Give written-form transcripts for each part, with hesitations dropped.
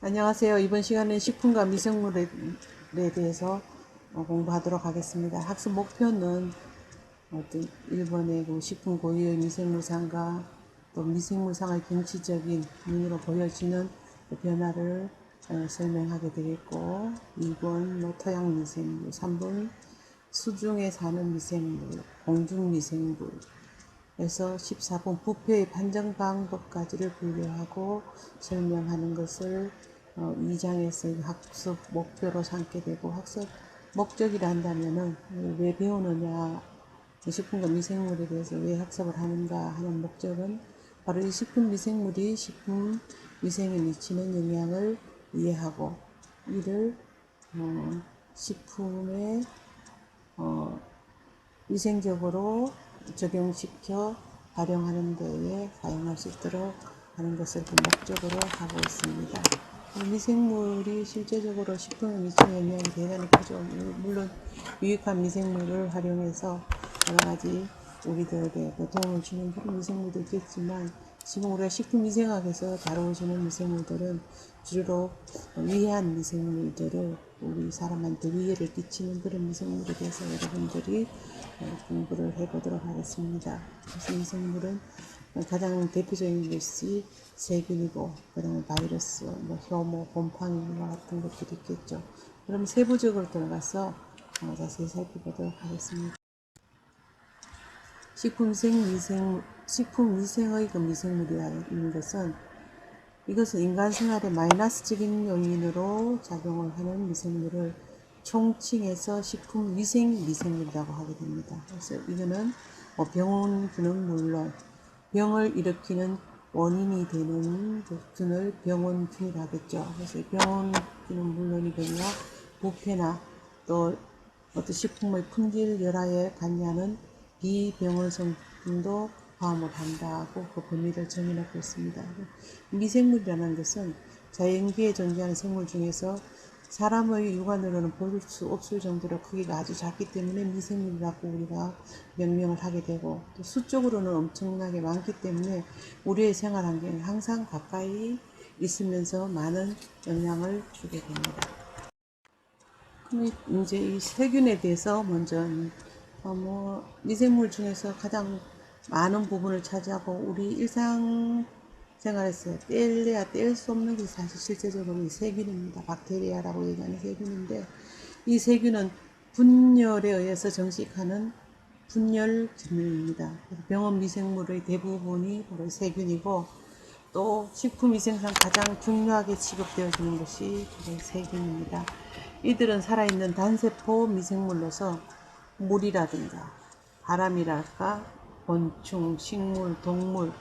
안녕하세요. 이번 시간은 식품과 미생물에 대해서 공부하도록 하겠습니다. 학습 목표는 어떤 일본의 그 식품 고유의 미생물상과 또 미생물상의 경치적인 눈으로 보여지는 그 변화를 설명하게 되겠고, 2번 토양 미생물, 3번 수중에 사는 미생물, 공중 미생물, 그래서 14번 부패의 판정 방법까지를 분류하고 설명하는 것을 2장에서 학습 목표로 삼게 되고, 학습 목적이라 한다면은 왜 배우느냐, 식품과 미생물에 대해서 왜 학습을 하는가 하는 목적은 바로 이 식품 미생물이 식품 위생에 미치는 영향을 이해하고, 이를 식품의 위생적으로 적용시켜 활용하는 데에 사용할 수 있도록 하는 것을 그 목적으로 하고 있습니다. 미생물이 실제적으로 식품에 미치는 영향이 대단히 크죠. 물론 유익한 미생물을 활용해서 여러 가지 우리들에게 도움을 주는 그런 미생물도 있겠지만, 지금 우리가 식품위생학에서 다루어지는 미생물들은 주로 위해한 미생물들을, 우리 사람한테 위해를 끼치는 그런 미생물에 대해서 여러분들이 공부를 해보도록 하겠습니다. 그래서 미생물은 가장 대표적인 것이 세균이고, 그 다음에 바이러스, 혐오, 곰팡이와 같은 것들이 있겠죠. 그럼 세부적으로 들어가서 자세히 살펴보도록 하겠습니다. 식품위생의 그 미생물이라는 것은, 이것은 인간 생활에 마이너스적인 요인으로 작용을 하는 미생물을 총칭해서 식품위생 미생물이라고 하게 됩니다. 그래서 이거는 병원균은 물론 병을 일으키는 원인이 되는 균을 병원균이라 하겠죠. 그래서 병원균은 물론이거니와 부패나 또 어떤 식품의 품질 열화에 관여하는 비병원 성분도 포함을 한다고 그 범위를 정해놓고 있습니다. 미생물이라는 것은 자연계에 존재하는 생물 중에서 사람의 육안으로는 볼 수 없을 정도로 크기가 아주 작기 때문에 미생물이라고 우리가 명명을 하게 되고, 또 수적으로는 엄청나게 많기 때문에 우리의 생활 환경에 항상 가까이 있으면서 많은 영향을 주게 됩니다. 그럼 이제 이 세균에 대해서 먼저 미생물 중에서 가장 많은 부분을 차지하고 우리 일상생활에서 뗄래야 뗄 수 없는 것이 사실 실제적으로 이 세균입니다. 박테리아라고 얘기하는 세균인데, 이 세균은 분열에 의해서 정식하는 분열 기능입니다. 병원 미생물의 대부분이 바로 세균이고, 또 식품위생상 가장 중요하게 취급되어지는 것이 바로 세균입니다. 이들은 살아있는 단세포 미생물로서 물이라든가 바람이랄까 곤충, 식물, 동물,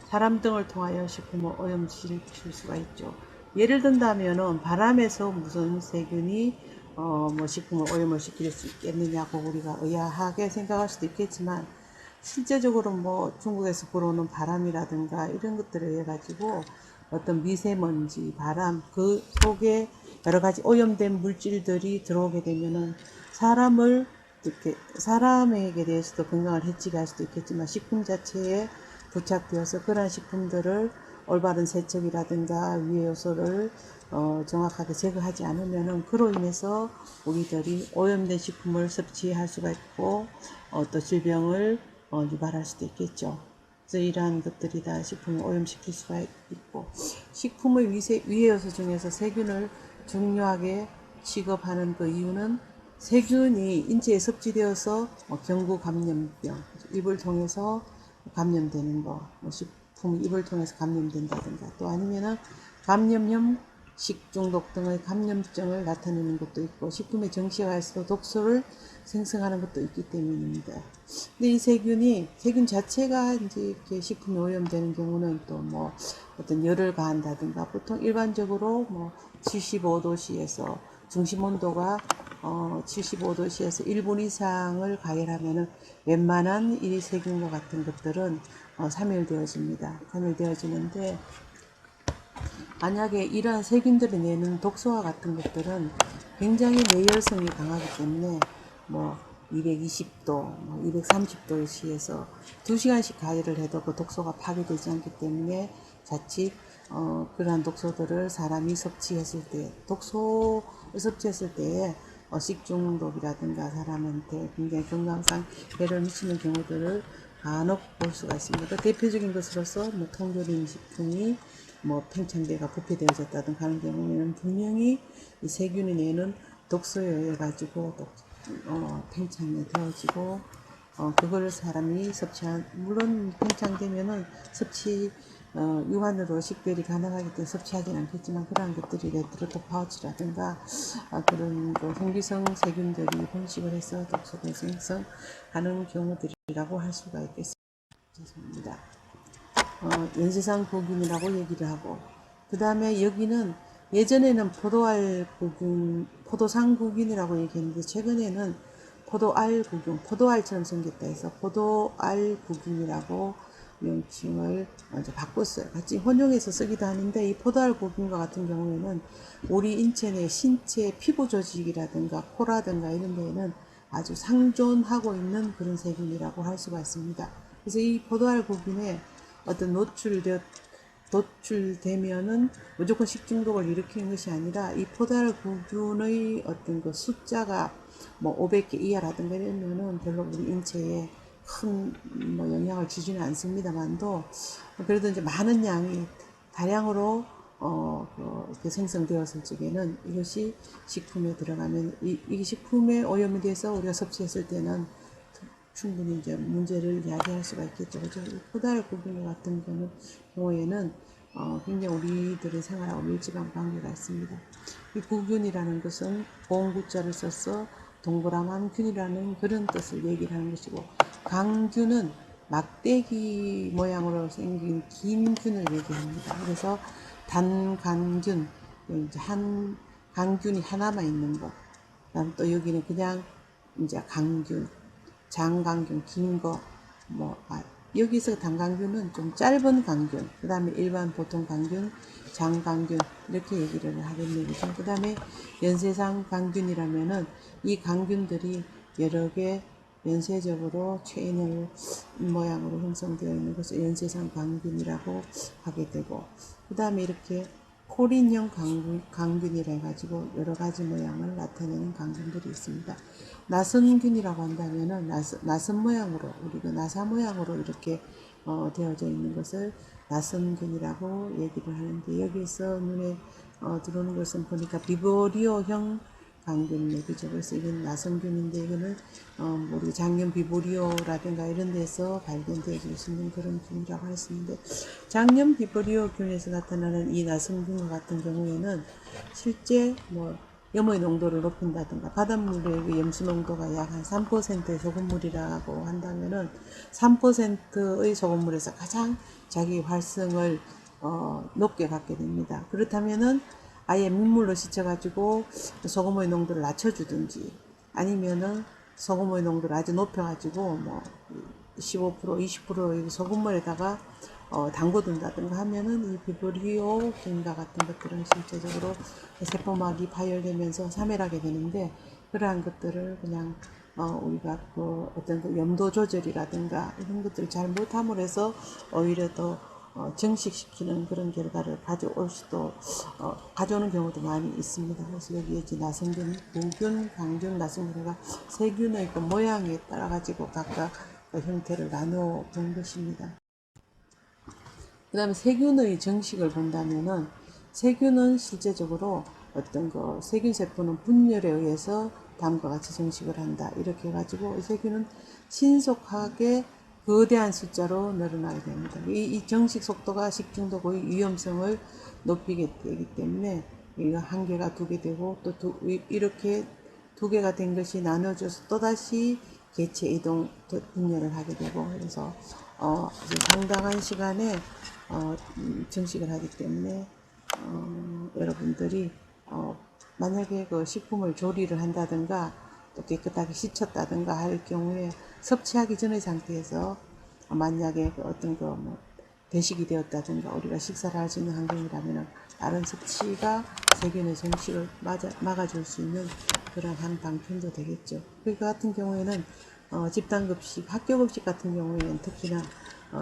사람 등을 통하여 식품을 오염시킬 수가 있죠. 예를 든다면은 바람에서 무슨 세균이 식품을 오염을 시킬 수 있겠느냐고 우리가 의아하게 생각할 수도 있겠지만, 실제적으로 중국에서 불어오는 바람이라든가 이런 것들에 의해 가지고 어떤 미세먼지, 바람, 그 속에 여러 가지 오염된 물질들이 들어오게 되면은 사람에게 대해서도 건강을 해치게 할 수도 있겠지만, 식품 자체에 부착되어서 그러한 식품들을 올바른 세척이라든가 위해 요소를 정확하게 제거하지 않으면은 그로 인해서 우리들이 오염된 식품을 섭취할 수가 있고, 또 질병을 유발할 수도 있겠죠. 그래서 이러한 것들이 다 식품을 오염시킬 수가 있고, 식품의 위해 요소 중에서 세균을 중요하게 취급하는 그 이유는, 세균이 인체에 섭취되어서 경구 감염병, 입을 통해서 감염되는 거, 식품 입을 통해서 감염된다든가, 또 아니면은 감염염, 식중독 등의 감염증을 나타내는 것도 있고, 식품의 정식화에서도 독소를 생성하는 것도 있기 때문입니다. 근데 이 세균 자체가 이제 이렇게 식품이 오염되는 경우는 또 어떤 열을 가한다든가, 보통 일반적으로 75도씨에서 중심 온도가 75도씨에서 1분 이상을 가열하면은 웬만한 이 세균과 같은 것들은 사멸되어지는데, 만약에 이러한 세균들이 내는 독소와 같은 것들은 굉장히 내열성이 강하기 때문에 220도, 230도씨에서 2시간씩 가열을 해도 그 독소가 파괴되지 않기 때문에 자칫 그러한 독소들을 사람이 섭취했을 때, 독소를 섭취했을 때에 식중독이라든가 사람한테 굉장히 건강상 해를 미치는 경우들을 간혹 볼 수가 있습니다. 대표적인 것으로서 뭐 통조림 식품이 뭐 팽창제가 부패되어졌다든가 하는 경우에는 분명히 이 세균이 내는 독소에 의해 가지고 팽창이 되어지고 그걸 사람이 섭취한, 물론 팽창되면은 섭취 유한으로 식별이 가능하기 때문에 섭취하지는 않겠지만 그러한 것들이 레트로토 파우치라든가 그런 그 홍기성 세균들이 번식을 해서 독소를 생성하는 경우들이라고 할 수가 있겠습니다. 죄송합니다. 연쇄상 구균이라고 얘기를 하고, 그 다음에 여기는 예전에는 포도알 구균, 포도상 구균이라고 얘기했는데 최근에는 포도알 구균, 포도알처럼 생겼다 해서 포도알 구균이라고 명칭을 먼저 바꿨어요. 같이 혼용해서 쓰기도 하는데 이 포도알 구균과 같은 경우에는 우리 인체 내 신체 피부 조직이라든가 코라든가 이런 데에는 아주 상존하고 있는 그런 세균이라고 할 수가 있습니다. 그래서 이 포도알 구균에 어떤 노출되면은 무조건 식중독을 일으키는 것이 아니라 이 포도알 구균의 어떤 그 숫자가 뭐 500개 이하라든가 이러면은 별로 우리 인체에 큰 뭐 영향을 주지는 않습니다만도 그래도 이제 많은 양이 다량으로 생성되었을 적에는 이것이 식품에 들어가면 이 식품에 오염이 돼서 우리가 섭취했을 때는 충분히 이제 문제를 야기할 수가 있겠죠. 그죠? 포도알 구균 같은 경우에는 굉장히 우리들의 생활하고 밀접한 관계가 있습니다. 이 구균이라는 것은 보험구자를 써서 동그라만 균이라는 그런 뜻을 얘기를 하는 것이고, 강균은 막대기 모양으로 생긴 긴 균을 얘기합니다. 그래서 단강균, 이제 한 강균이 하나만 있는 것. 그다음 또 여기는 그냥 이제 강균, 장강균, 긴 거, 여기서 단강균은 좀 짧은 강균, 그 다음에 일반 보통 강균, 장강균, 이렇게 얘기를 하겠네요. 그 다음에 연쇄상 강균이라면은 이 강균들이 여러 개 연쇄적으로 체인을 모양으로 형성되어 있는 것을 연쇄상 강균이라고 하게 되고, 그 다음에 이렇게 코린형 강균이라 해가지고 여러 가지 모양을 나타내는 강균들이 있습니다. 나선균이라고 한다면은 나선 모양으로, 우리가 나사 모양으로 이렇게 되어져 있는 것을 나선균이라고 얘기를 하는데, 여기서 눈에 들어오는 것은 보니까 비보리오형 강균 얘기죠. 그래서 이건 나선균인데 이거는 우리 장염 비보리오라든가 이런 데서 발견되어질 수 있는 그런 균이라고 할 수 있는데, 장염 비보리오균에서 나타나는 이 나선균 같은 경우에는 실제 염의 농도를 높인다든가 바닷물의 염수 농도가 약 한 3%의 소금물이라고 한다면은 3%의 소금물에서 가장 자기 활성을 높게 갖게 됩니다. 그렇다면은 아예 민물로 씻어가지고 소금의 농도를 낮춰주든지, 아니면은 소금의 농도를 아주 높여가지고 15% 20% 소금물에다가 담궈둔다든가 하면은 이 비브리오 균과 같은 것들은 실제적으로 세포막이 파열되면서 사멸하게 되는데, 그러한 것들을 그냥 우리가 어떤 염도 조절이라든가 이런 것들을 잘 못함으로 해서 오히려 더 증식시키는 그런 결과를 가져오는 경우도 많이 있습니다. 그래서 여기에 이제 나선균, 무균, 강균, 나선균과 세균의 그 모양에 따라 가지고 각각 그 형태를 나누어 본 것입니다. 그 다음에 세균의 정식을 본다면은, 세균은 실제적으로 어떤 세균세포는 분열에 의해서 다음과 같이 정식을 한다. 이렇게 해가지고 이 세균은 신속하게 거대한 숫자로 늘어나게 됩니다. 이 정식 속도가 식중독의 위험성을 높이게 되기 때문에 이거 한 개가 두 개 되고 또 이렇게 두 개가 된 것이 나눠져서 또다시 개체 이동 분열을 하게 되고, 그래서 상당한 시간에 증식을 하기 때문에 여러분들이 만약에 그 식품을 조리를 한다든가 또 깨끗하게 씻었다든가 할 경우에 섭취하기 전의 상태에서 만약에 어떤 배식이 되었다든가 우리가 식사를 할 수 있는 환경이라면 다른 섭취가 세균의 정식을 막아줄 수 있는 그런 한 방편도 되겠죠. 그 같은 경우에는 집단급식, 학교급식 같은 경우에는 특히나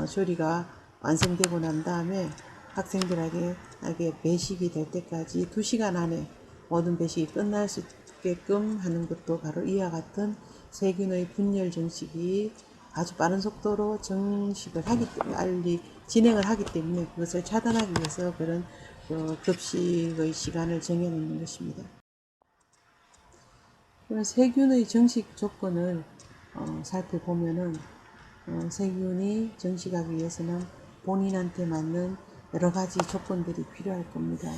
조리가 완성되고 난 다음에 학생들에게 배식이 될 때까지 2시간 안에 모든 배식이 끝날 수 있게끔 하는 것도 바로 이와 같은 세균의 분열 정식이 아주 빠른 속도로 정식을 빨리 진행을 하기 때문에 그것을 차단하기 위해서 그런 급식의 시간을 정해놓는 것입니다. 세균의 정식 조건을 살펴보면은 세균이 정식하기 위해서는 본인한테 맞는 여러 가지 조건들이 필요할 겁니다.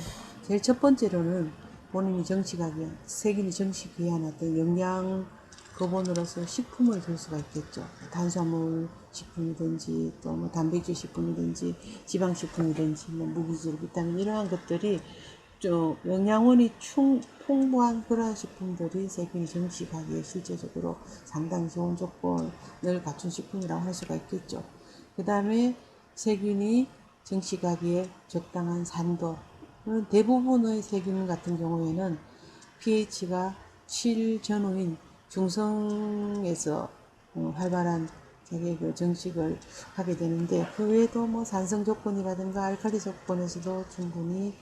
제일 첫 번째로는 본인이 정식하기 위한, 세균이 정식하기 위한 어떤 영양 근본으로서 식품을 줄 수가 있겠죠. 탄수화물 식품이든지 또 뭐 단백질 식품이든지 지방 식품이든지 뭐 무기질, 비타민 이러한 것들이 좀 영양원이 풍부한 그러한 식품들이 세균이 정식하기에 실제적으로 상당히 좋은 조건을 갖춘 식품이라고 할 수가 있겠죠. 그 다음에 세균이 정식하기에 적당한 산도. 대부분의 세균 같은 경우에는 pH가 7 전후인 중성에서 활발한 자기의 그 정식을 하게 되는데, 그 외에도 뭐 산성 조건이라든가 알칼리 조건에서도 충분히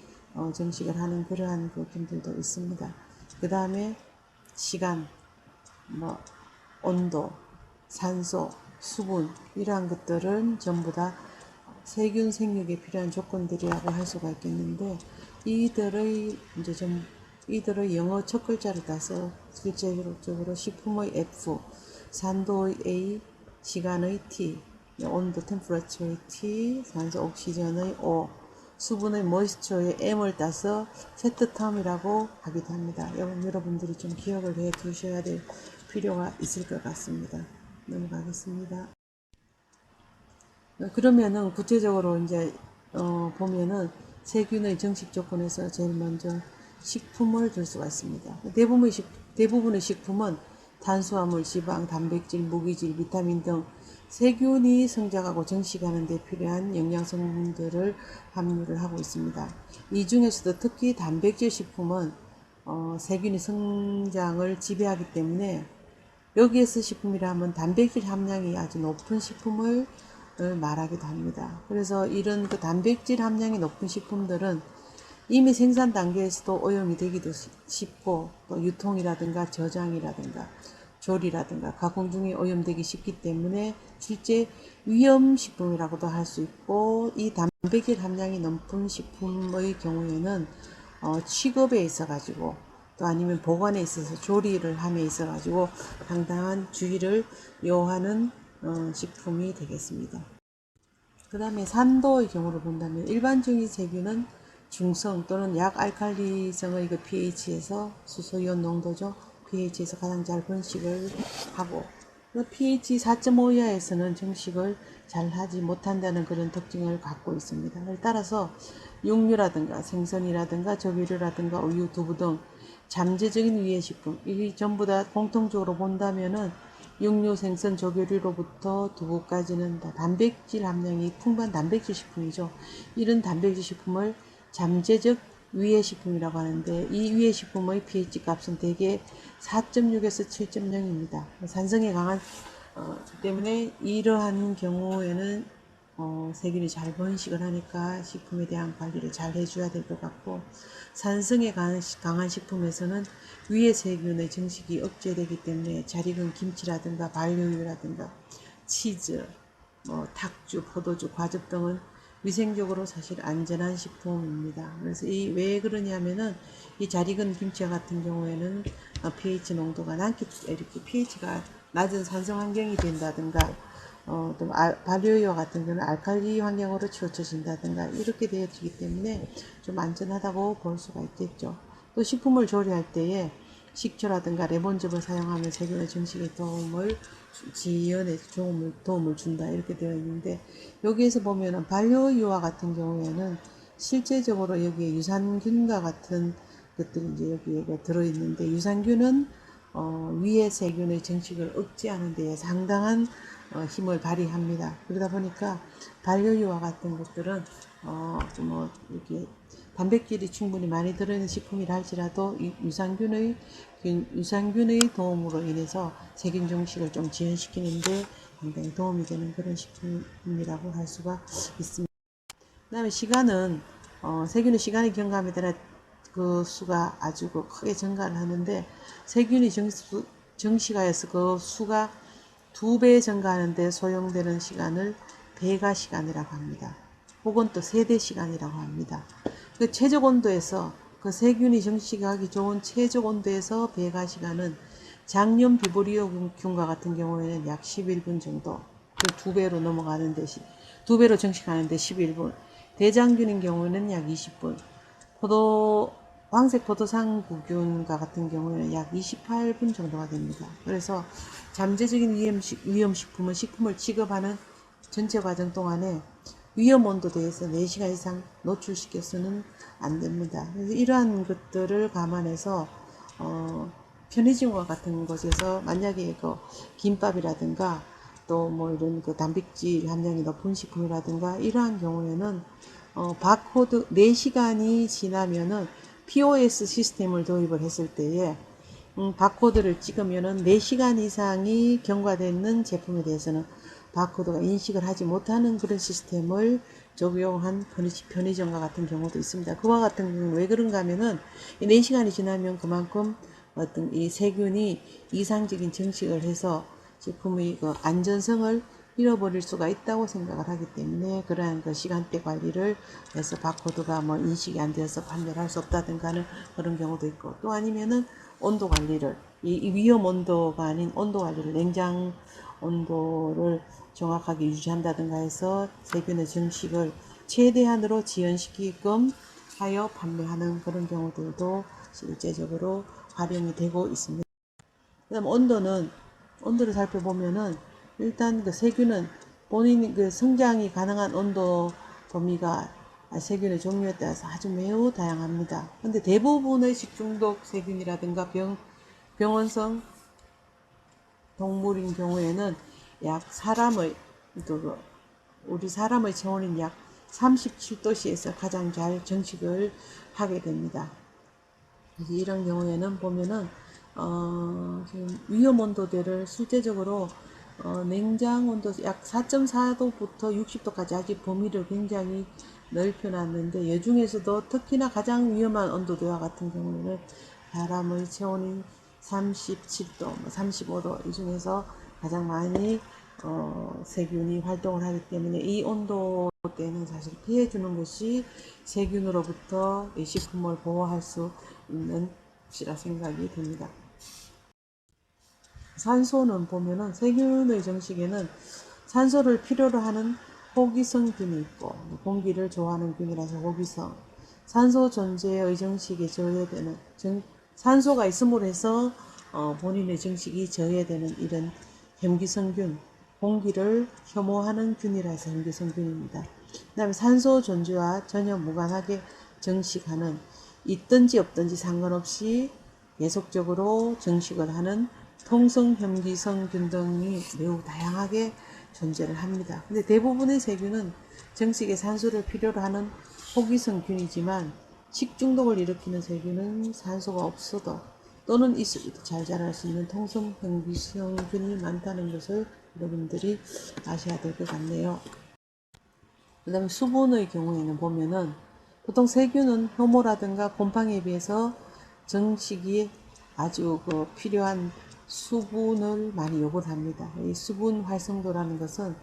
정식을 하는 그러한 것들도 있습니다. 그 다음에 시간, 뭐 온도, 산소, 수분 이러한 것들은 전부 다 세균 생육에 필요한 조건들이라고 할 수가 있겠는데, 이들의 영어 첫 글자를 따서 실제적으로 식품의 F, 산도의 A, 시간의 T, 온도 템퍼러처의 T, 산소 옥시전의 O, 수분의 moisture의 M을 따서 세트텀이라고 하기도 합니다. 여러분들이 좀 기억을 해 두셔야 될 필요가 있을 것 같습니다. 넘어가겠습니다. 그러면은 구체적으로 이제 보면은 세균의 정식 조건에서 제일 먼저 식품을 줄 수가 있습니다. 대부분의 식품은 탄수화물, 지방, 단백질, 무기질, 비타민 등 세균이 성장하고 정식하는 데 필요한 영양성분들을 함유를 하고 있습니다. 이 중에서도 특히 단백질 식품은 세균의 성장을 지배하기 때문에 여기에서 식품이라 하면 단백질 함량이 아주 높은 식품을 말하기도 합니다. 그래서 이런 그 단백질 함량이 높은 식품들은 이미 생산 단계에서도 오염이 되기도 쉽고, 또 유통이라든가 저장이라든가 조리라든가 가공 중에 오염되기 쉽기 때문에 실제 위험식품이라고도 할 수 있고, 이 단백질 함량이 높은 식품의 경우에는 취급에 있어 가지고 또 아니면 보관에 있어서 조리를 함에 있어 가지고 상당한 주의를 요하는 식품이 되겠습니다. 그 다음에 산도의 경우를 본다면 일반적인 세균은 중성 또는 약알칼리성의 그 pH에서 수소이온 농도죠. pH에서 가장 잘 번식을 하고, pH 4.5 이하에서는 정식을 잘 하지 못한다는 그런 특징을 갖고 있습니다. 따라서 육류라든가 생선이라든가 조개류라든가 우유, 두부 등 잠재적인 위해식품, 이 전부 다 공통적으로 본다면은 육류, 생선, 조개류로부터 두부까지는 다 단백질 함량이 풍부한 단백질 식품이죠. 이런 단백질 식품을 잠재적 위해식품이라고 하는데, 이 위해식품의 pH 값은 대개 4.6에서 7.0입니다. 산성에 강한 때문에 이러한 경우에는 세균이 잘 번식을 하니까 식품에 대한 관리를 잘 해줘야 될 것 같고, 산성에 강한 식품에서는 위해 세균의 증식이 억제되기 때문에 잘 익은 김치라든가 반려유라든가 치즈, 탁주, 포도주, 과즙 등은 위생적으로 사실 안전한 식품입니다. 그래서 왜 그러냐면은 이 잘 익은 김치 같은 경우에는 pH 농도가 이렇게 pH가 낮은 산성 환경이 된다든가, 또 발효유와 같은 경우는 알칼리 환경으로 치우쳐진다든가 이렇게 되어지기 때문에 좀 안전하다고 볼 수가 있겠죠. 또 식품을 조리할 때에 식초라든가 레몬즙을 사용하면 세균의 증식에 지연에 도움을 준다 이렇게 되어 있는데, 여기에서 보면은 발효유와 같은 경우에는 실제적으로 여기에 유산균과 같은 것들이 이제 여기에 들어있는데, 유산균은 위의 세균의 증식을 억제하는 데에 상당한 힘을 발휘합니다. 그러다 보니까 발효유와 같은 것들은 이렇게 단백질이 충분히 많이 들어있는 식품이라 할지라도 이 유산균의 도움으로 인해서 세균 증식을 좀 지연시키는데 상당히 도움이 되는 그런 식품이라고 할 수가 있습니다. 그다음에 시간은 세균의 시간이 경과함에 따라 그 수가 아주 크게 증가를 하는데 세균이 정시가해서 그 수가 2배 증가하는데 소요되는 시간을 배가 시간이라고 합니다. 혹은 또 세대 시간이라고 합니다. 그 최적 온도에서 그 세균이 정식하기 좋은 최적 온도에서 배가 시간은 장염 비브리오균과 같은 경우에는 약 11분 정도, 그 2배로 넘어가는 데 2배로 정식하는데 11분, 대장균인 경우에는 약 20분, 황색 포도상구균과 같은 경우에는 약 28분 정도가 됩니다. 그래서 잠재적인 위험식품은 식품을 취급하는 전체 과정 동안에 위험 온도대에서 4시간 이상 노출시켜서는 안 됩니다. 그래서 이러한 것들을 감안해서 편의점과 같은 곳에서 만약에 그 김밥이라든가 또 뭐 이런 그 단백질 함량이 높은 식품이라든가 이러한 경우에는 바코드 4시간이 지나면은 POS 시스템을 도입을 했을 때에 바코드를 찍으면은 4시간 이상이 경과되는 제품에 대해서는 바코드가 인식을 하지 못하는 그런 시스템을 적용한 편의점과 같은 경우도 있습니다. 그와 같은 경우는 왜 그런가 하면은 4시간이 지나면 그만큼 어떤 이 세균이 이상적인 증식을 해서 제품의 그 안전성을 잃어버릴 수가 있다고 생각을 하기 때문에 그러한 그 시간대 관리를 해서 바코드가 뭐 인식이 안 되어서 판매를 할 수 없다든가 하는 그런 경우도 있고, 또 아니면은 온도 관리를 이 위험 온도가 아닌 온도 관리를 냉장 온도를 정확하게 유지한다든가 해서 세균의 증식을 최대한으로 지연시키게끔 하여 판매하는 그런 경우들도 실제적으로 활용이 되고 있습니다. 그 다음 온도를 살펴보면은 일단 그 세균은 본인 그 성장이 가능한 온도 범위가 세균의 종류에 따라서 아주 매우 다양합니다. 근데 대부분의 식중독 세균이라든가 병원성 동물인 경우에는 약 우리 사람의 체온인 약 37도씨에서 가장 잘 정식을 하게 됩니다. 이런 경우에는 보면은 지금 위험 온도대를 실제적으로 냉장 온도 약 4.4도부터 60도까지 아직 범위를 굉장히 넓혀놨는데, 이 중에서도 특히나 가장 위험한 온도대와 같은 경우에는 사람의 체온이 37도, 35도 이 중에서 가장 많이 세균이 활동을 하기 때문에 이 온도대는 사실 피해주는 것이 세균으로부터 이 식품을 보호할 수 있는 것이라 생각이 듭니다. 산소는 보면은 세균의 정식에는 산소를 필요로 하는 호기성균이 있고, 공기를 좋아하는 균이라서 호기성, 산소 존재의 정식에 저해되는 산소가 있음으로 해서 본인의 정식이 저해되는 이런 혐기성균, 공기를 혐오하는 균이라서 혐기성균입니다. 그 다음에 산소 존재와 전혀 무관하게 정식하는, 있든지 없든지 상관없이 계속적으로 정식을 하는 통성 혐기성균 등이 매우 다양하게 존재를 합니다. 근데 대부분의 세균은 정식에 산소를 필요로 하는 호기성균이지만 식중독을 일으키는 세균은 산소가 없어도 또는 있어도 잘 자랄 수 있는 통성 혐기성균이 많다는 것을 여러분들이 아셔야 될 것 같네요. 그 다음에 수분의 경우에는 보면은 보통 세균은 효모라든가 곰팡이에 비해서 정식이 아주 필요한 수분을 많이 요구를 합니다. 이 수분 활성도라는 것은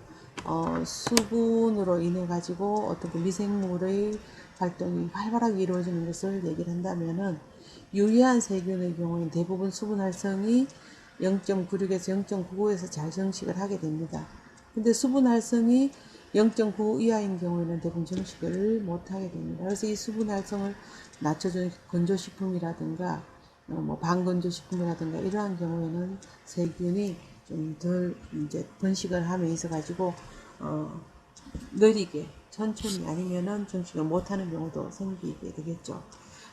수분으로 인해 가지고 어떤 미생물의 활동이 활발하게 이루어지는 것을 얘기를 한다면은, 유해한 세균의 경우에는 대부분 수분 활성이 0.96에서 0.99에서 잘 정식을 하게 됩니다. 근데 수분 활성이 0.9 이하인 경우에는 대부분 정식을 못하게 됩니다. 그래서 이 수분 활성을 낮춰주는 건조식품이라든가 뭐 반건조식품이라든가 이러한 경우에는 세균이 좀 덜 이제 번식을 함에 있어 가지고 느리게 천천히 아니면은 정식을 못하는 경우도 생기게 되겠죠.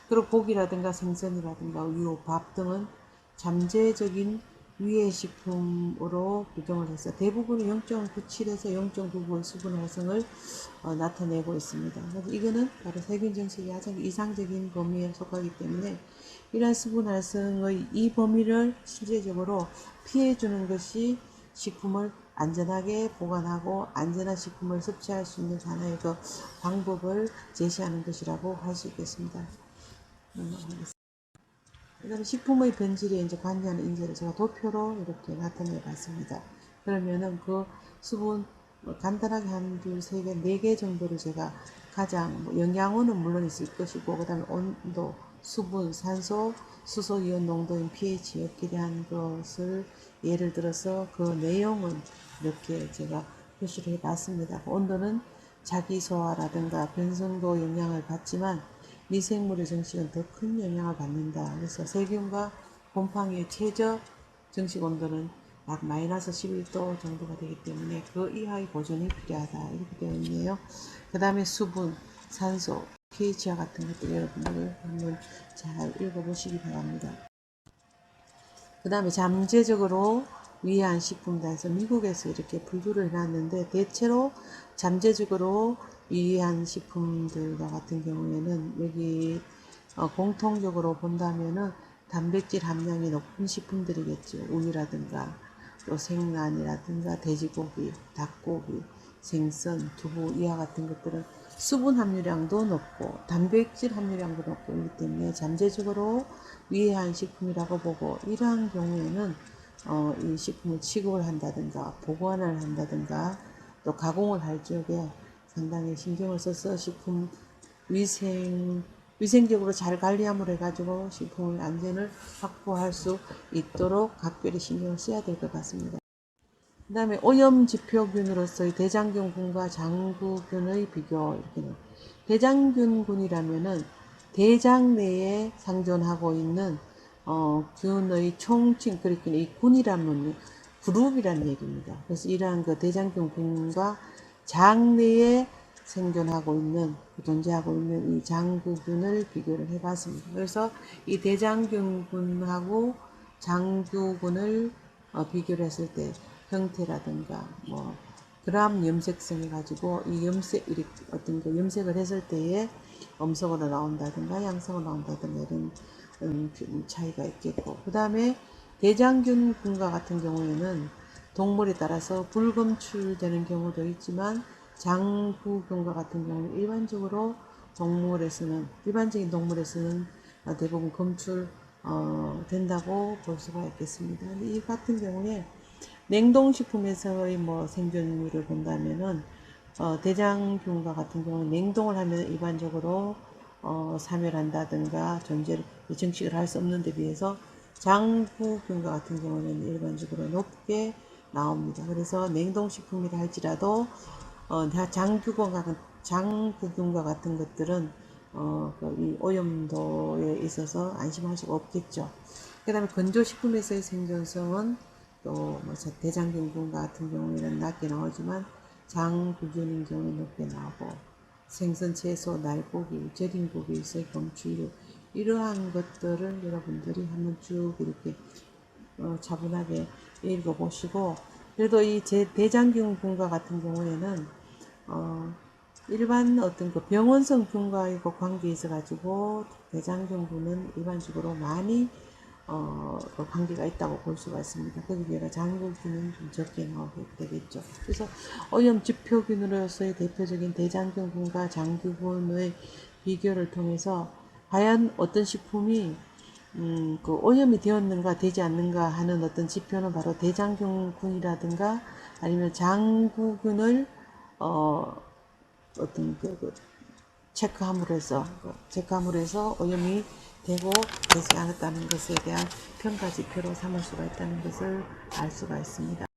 그리고 고기라든가 생선이라든가 우유, 밥 등은 잠재적인 위해식품으로 규정을 해서 대부분 0.97에서 0.99의 수분 활성을 나타내고 있습니다. 그래서 이거는 바로 세균 정식이 가장 이상적인 범위에 속하기 때문에 이러한 수분 활성의 이 범위를 실제적으로 피해주는 것이 식품을 안전하게 보관하고 안전한 식품을 섭취할 수 있는 하나의 그 방법을 제시하는 것이라고 할 수 있겠습니다. 그다음에 식품의 변질에 이제 관여하는 인자를 제가 도표로 이렇게 나타내 봤습니다. 그러면은 그 수분 간단하게 한 둘, 세 개, 네 개 정도를 제가 가장 영양원은 물론 있을 것이고 그다음에 온도, 수분, 산소, 수소 이온 농도인 pH 엽기에 대한 것을 예를 들어서 그 내용은 이렇게 제가 표시를 해 봤습니다. 온도는 자기 소화라든가 변성도 영향을 받지만 미생물의 정식은 더 큰 영향을 받는다. 그래서 세균과 곰팡이의 최저 정식 온도는 약 마이너스 11도 정도가 되기 때문에 그 이하의 보존이 필요하다. 이렇게 되어 있네요. 그 다음에 수분, 산소, pH와 같은 것들 여러분들 한번 잘 읽어보시기 바랍니다. 그 다음에 잠재적으로 위해한 식품이다 해서 미국에서 이렇게 분류를 해놨는데 대체로 잠재적으로 위해한 식품들과 같은 경우에는 여기 공통적으로 본다면은 단백질 함량이 높은 식품들이겠죠. 우유라든가 또 생란이라든가 돼지고기, 닭고기, 생선, 두부 이와 같은 것들은 수분 함유량도 높고 단백질 함유량도 높고 이기 때문에 잠재적으로 위해한 식품이라고 보고 이러한 경우에는 이 식품을 취급을 한다든가 보관을 한다든가 또 가공을 할 적에 상당히 신경을 써서 식품 위생적으로 잘 관리함으로 해가지고 식품의 안전을 확보할 수 있도록 각별히 신경을 써야 될 것 같습니다. 그 다음에 오염지표균으로서의 대장균군과 장구균의 비교 이렇게 대장균군이라면은 대장 내에 상존하고 있는 균의 총칭 그러니까 이 군이라면 그룹이라는 얘기입니다. 그래서 이러한 그 대장균군과 장 내에 생존하고 있는 존재하고 있는 이 장구균을 비교를 해봤습니다. 그래서 이 대장균군하고 장구균을 비교를 했을 때 형태라든가 뭐 그람 염색성을 가지고 이 염색 어떤 그 염색을 했을 때에 음성으로 나온다든가 양성으로 나온다든가 이런 차이가 있겠고 그 다음에 대장균군과 같은 경우에는 동물에 따라서 불검출되는 경우도 있지만 장구균과 같은 경우는 일반적인 동물에서는 대부분 검출 된다고 볼 수가 있겠습니다. 근데 이 같은 경우에 냉동식품에서의 생존율을 본다면은 대장균과 같은 경우는 냉동을 하면 일반적으로 사멸한다든가 존재를 증식을 할 수 없는 데 비해서 장구균과 같은 경우는 일반적으로 높게 나옵니다. 그래서 냉동식품이라 할지라도 장구균과 같은 것들은 이 오염도에 있어서 안심할 수가 없겠죠. 그 다음에 건조식품에서의 생존성은 또 대장균 같은 경우에는 낮게 나오지만 장구균인 경우는 높게 나오고 생선, 채소, 날고기, 절인 고기에서의 검출율 이러한 것들을 여러분들이 한번 쭉 이렇게 차분하게 읽어보시고 그래도 이 대장균과 같은 경우에는 일반 어떤 그 병원성 균과의 관계에 있어 가지고 대장균은 일반적으로 많이 관계가 있다고 볼 수가 있습니다. 거기에 비해 장구균은 좀 적게 나오게 되겠죠. 그래서 오염지표균으로서의 대표적인 대장균과 장구균의 비교를 통해서 과연 어떤 식품이 그 오염이 되었는가 되지 않는가 하는 어떤 지표는 바로 대장균이라든가 아니면 장구균을 어떤 체크함으로 해서 오염이 되고 되지 않았다는 것에 대한 평가 지표로 삼을 수가 있다는 것을 알 수가 있습니다.